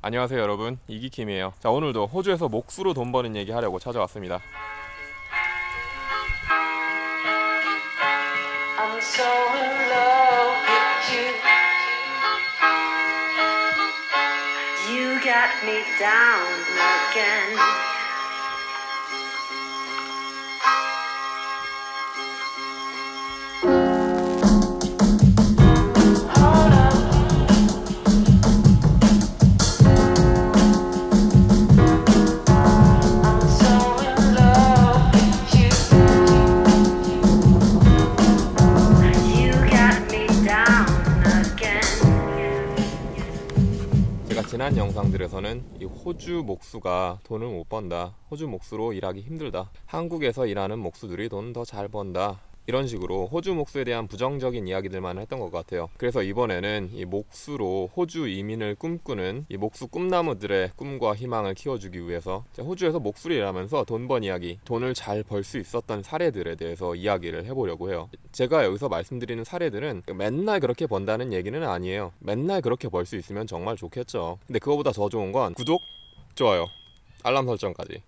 안녕하세요 여러분, 이기킴이에요. 자, 오늘도 호주에서 목수로 돈 버는 얘기 하려고 찾아왔습니다. I'm so in love with you. You got me down again. 지난 영상들에서는 이 호주 목수가 돈을 못 번다, 호주 목수로 일하기 힘들다, 한국에서 일하는 목수들이 돈 더 잘 번다, 이런 식으로 호주 목수에 대한 부정적인 이야기들만 했던 것 같아요. 그래서 이번에는 이 목수로 호주 이민을 꿈꾸는 이 목수 꿈나무들의 꿈과 희망을 키워주기 위해서 호주에서 목수를 일하면서 돈 번 이야기, 돈을 잘 벌 수 있었던 사례들에 대해서 이야기를 해보려고 해요. 제가 여기서 말씀드리는 사례들은 맨날 그렇게 번다는 얘기는 아니에요. 맨날 그렇게 벌 수 있으면 정말 좋겠죠. 근데 그거보다 더 좋은 건 구독, 좋아요, 알람 설정까지.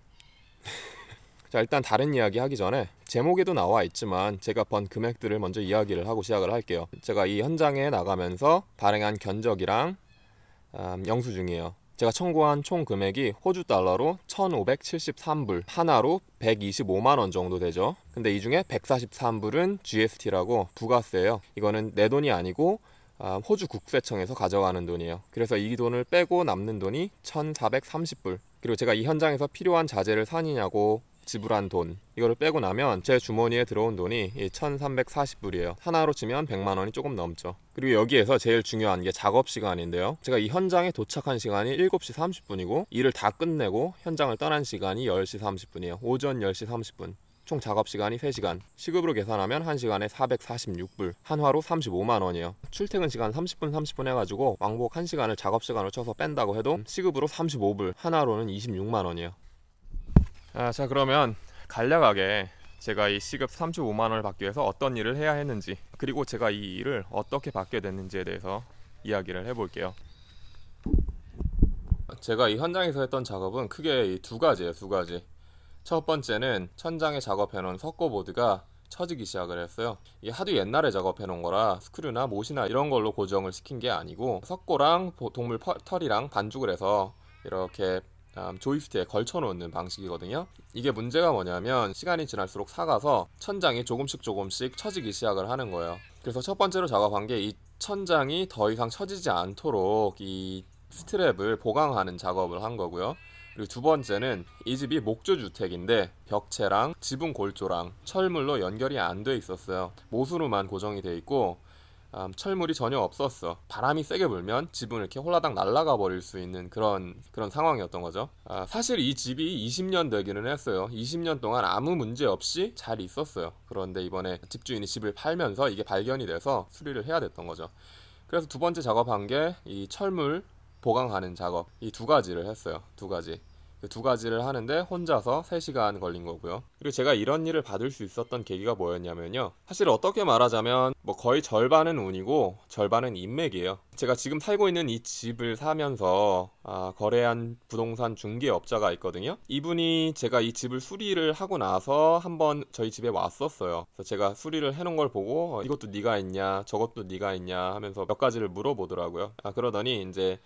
자, 일단 다른 이야기 하기 전에 제목에도 나와 있지만 제가 번 금액들을 먼저 이야기를 하고 시작을 할게요. 제가 이 현장에 나가면서 발행한 견적이랑 영수증이에요. 제가 청구한 총 금액이 호주 달러로 1573불, 하나로 125만원 정도 되죠. 근데 이 중에 143불은 GST라고 부가세예요. 이거는 내 돈이 아니고 호주 국세청에서 가져가는 돈이에요. 그래서 이 돈을 빼고 남는 돈이 1430불. 그리고 제가 이 현장에서 필요한 자재를 사느냐고 지불한 돈, 이거를 빼고 나면 제 주머니에 들어온 돈이 1340불이에요. 하나로 치면 100만원이 조금 넘죠. 그리고 여기에서 제일 중요한 게 작업 시간인데요. 제가 이 현장에 도착한 시간이 7시 30분이고 일을 다 끝내고 현장을 떠난 시간이 10시 30분이에요. 오전 10시 30분. 총 작업 시간이 3시간. 시급으로 계산하면 1시간에 446불, 한화로 35만원이에요. 출퇴근 시간 30분 해가지고 왕복 1시간을 작업 시간으로 쳐서 뺀다고 해도 시급으로 35불, 하나로는 26만원이에요. 자, 그러면 간략하게 제가 이 시급 35만원을 받기 위해서 어떤 일을 해야 했는지, 그리고 제가 이 일을 어떻게 받게 됐는지에 대해서 이야기를 해볼게요. 제가 이 현장에서 했던 작업은 크게 두 가지예요. 두 가지. 첫 번째는 천장에 작업해놓은 석고보드가 처지기 시작을 했어요. 이게 하도 옛날에 작업해놓은 거라 스크류나 못이나 이런 걸로 고정을 시킨 게 아니고 석고랑 동물 털이랑 반죽을 해서 이렇게 조이스트에 걸쳐 놓는 방식이거든요. 이게 문제가 뭐냐면 시간이 지날수록 삭아서 천장이 조금씩 처지기 시작을 하는 거예요. 그래서 첫 번째로 작업한 게 이 천장이 더 이상 처지지 않도록 이 스트랩을 보강하는 작업을 한 거고요. 그리고 두 번째는 이 집이 목조주택인데 벽체랑 지붕 골조랑 철물로 연결이 안 돼 있었어요. 못으로만 고정이 돼 있고 철물이 전혀 없었어. 바람이 세게 불면 집은 이렇게 홀라당 날아가 버릴 수 있는 그런 상황이었던 거죠. 사실 이 집이 20년 되기는 했어요. 20년 동안 아무 문제 없이 잘 있었어요. 그런데 이번에 집주인이 집을 팔면서 이게 발견이 돼서 수리를 해야 됐던 거죠. 그래서 두 번째 작업한 게 이 철물 보강하는 작업, 이 두 가지를 했어요. 두 가지. 두 가지를 하는데 혼자서 3시간 걸린 거고요. 그리고 제가 이런 일을 받을 수 있었던 계기가 뭐였냐면요, 사실 어떻게 말하자면 거의 절반은 운이고 절반은 인맥이에요. 제가 지금 살고 있는 이 집을 사면서 거래한 부동산 중개업자가 있거든요. 이분이 제가 이 집을 수리를 하고 나서 한번 저희 집에 왔었어요. 그래서 제가 수리를 해놓은 걸 보고 이것도 네가 있냐 저것도 네가 있냐 하면서 몇 가지를 물어보더라고요. 그러더니 이제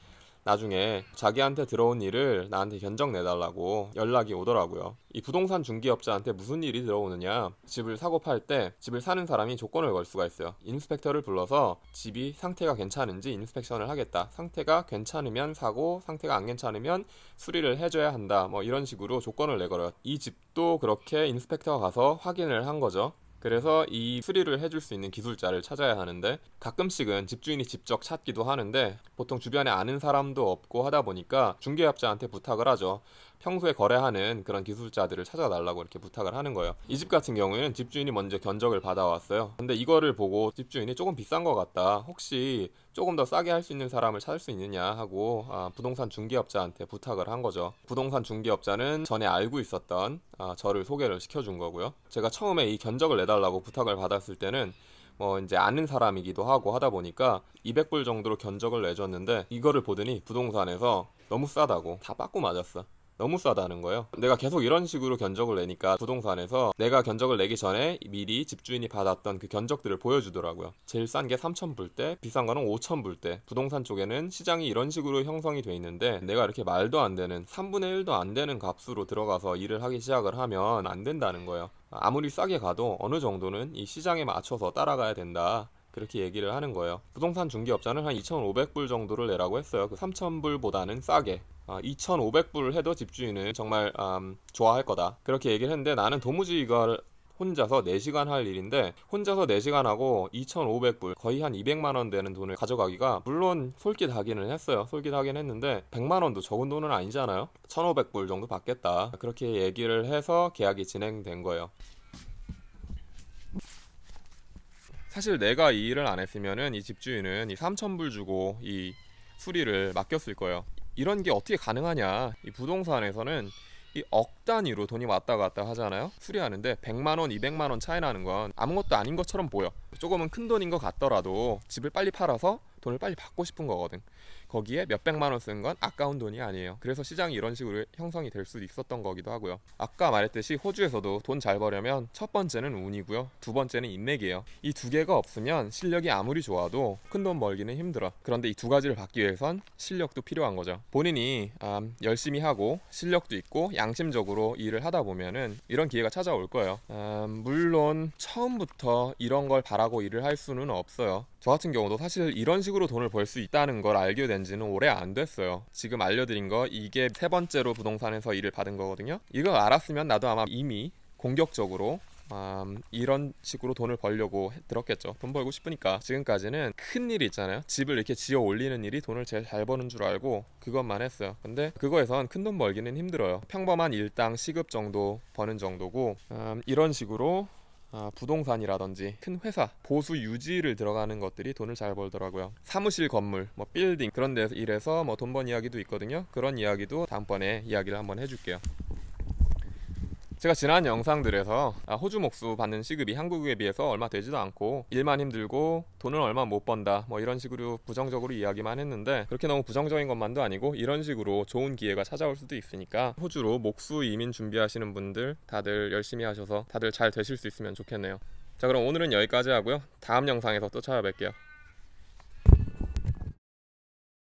나중에 자기한테 들어온 일을 나한테 견적 내달라고 연락이 오더라고요. 이 부동산 중개업자한테 무슨 일이 들어오느냐, 집을 사고 팔 때 집을 사는 사람이 조건을 걸 수가 있어요. 인스펙터를 불러서 집이 상태가 괜찮은지 인스펙션을 하겠다, 상태가 괜찮으면 사고 상태가 안 괜찮으면 수리를 해줘야 한다, 뭐 이런 식으로 조건을 내걸어요. 이 집도 그렇게 인스펙터가 가서 확인을 한 거죠. 그래서 이 수리를 해줄 수 있는 기술자를 찾아야 하는데 가끔씩은 집주인이 직접 찾기도 하는데 보통 주변에 아는 사람도 없고 하다 보니까 중개업자한테 부탁을 하죠. 평소에 거래하는 그런 기술자들을 찾아달라고 이렇게 부탁을 하는 거예요. 이 집 같은 경우에는 집주인이 먼저 견적을 받아왔어요. 근데 이거를 보고 집주인이 조금 비싼 것 같다, 혹시 조금 더 싸게 할 수 있는 사람을 찾을 수 있느냐 하고 부동산 중개업자한테 부탁을 한 거죠. 부동산 중개업자는 전에 알고 있었던 저를 소개를 시켜준 거고요. 제가 처음에 이 견적을 내달라고 부탁을 받았을 때는 뭐 이제 아는 사람이기도 하고 하다 보니까 200불 정도로 견적을 내줬는데 이거를 보더니 부동산에서 너무 싸다고 다 빠꾸 맞았어. 너무 싸다는 거예요. 내가 계속 이런 식으로 견적을 내니까 부동산에서 내가 견적을 내기 전에 미리 집주인이 받았던 그 견적들을 보여주더라고요. 제일 싼 게 3,000불대, 비싼 거는 5,000불대. 부동산 쪽에는 시장이 이런 식으로 형성이 돼 있는데 내가 이렇게 말도 안 되는 3분의 1도 안 되는 값으로 들어가서 일을 하기 시작을 하면 안 된다는 거예요. 아무리 싸게 가도 어느 정도는 이 시장에 맞춰서 따라가야 된다. 그렇게 얘기를 하는 거예요. 부동산 중개업자는 한 2,500불 정도를 내라고 했어요. 그 3,000불보다는 싸게. 2,500불 해도 집주인은 정말 좋아할 거다. 그렇게 얘기를 했는데 나는 도무지 이걸 혼자서 4시간 할 일인데 혼자서 4시간 하고 2,500불 거의 한 200만원 되는 돈을 가져가기가 물론 솔깃하기는 했어요. 솔깃하긴 했는데 100만원도 적은 돈은 아니잖아요. 1,500불 정도 받겠다. 그렇게 얘기를 해서 계약이 진행된 거예요. 사실 내가 이 일을 안 했으면은 이 집주인은 이 3,000불 주고 이 수리를 맡겼을 거예요. 이런 게 어떻게 가능하냐. 이 부동산에서는 이 억 단위로 돈이 왔다 갔다 하잖아요. 수리하는데 100만원, 200만원 차이 나는 건 아무것도 아닌 것처럼 보여. 조금은 큰 돈인 것 같더라도 집을 빨리 팔아서 돈을 빨리 받고 싶은 거거든. 거기에 몇백만원 쓴 건 아까운 돈이 아니에요. 그래서 시장이 이런 식으로 형성이 될 수도 있었던 거기도 하고요. 아까 말했듯이 호주에서도 돈 잘 벌려면 첫 번째는 운이고요, 두 번째는 인맥이에요. 이 두 개가 없으면 실력이 아무리 좋아도 큰 돈 벌기는 힘들어. 그런데 이 두 가지를 받기 위해선 실력도 필요한 거죠. 본인이 열심히 하고 실력도 있고 양심적으로 일을 하다 보면은 이런 기회가 찾아올 거예요. 물론 처음부터 이런 걸 바라고 일을 할 수는 없어요. 저 같은 경우도 사실 이런 식으로 돈을 벌 수 있다는 걸 알게 된 지는 오래 안 됐어요. 지금 알려드린 거 이게 3번째로 부동산에서 일을 받은 거거든요. 이걸 알았으면 나도 아마 이미 공격적으로 이런 식으로 돈을 벌려고 들었겠죠. 돈 벌고 싶으니까. 지금까지는 큰 일이 있잖아요. 집을 이렇게 지어 올리는 일이 돈을 제일 잘 버는 줄 알고 그것만 했어요. 근데 그거에선 큰 돈 벌기는 힘들어요. 평범한 일당 시급 정도 버는 정도고 이런 식으로 부동산이라든지 큰 회사, 보수 유지를 들어가는 것들이 돈을 잘 벌더라고요. 사무실 건물, 뭐 빌딩 그런 데서 일해서 뭐 돈 번 이야기도 있거든요. 그런 이야기도 다음번에 이야기를 한번 해줄게요. 제가 지난 영상들에서 호주 목수 받는 시급이 한국에 비해서 얼마 되지도 않고 일만 힘들고 돈을 얼마 못 번다 뭐 이런 식으로 부정적으로 이야기만 했는데 그렇게 너무 부정적인 것만도 아니고 이런 식으로 좋은 기회가 찾아올 수도 있으니까 호주로 목수 이민 준비하시는 분들 다들 열심히 하셔서 다들 잘 되실 수 있으면 좋겠네요. 자, 그럼 오늘은 여기까지 하고요. 다음 영상에서 또 찾아뵐게요.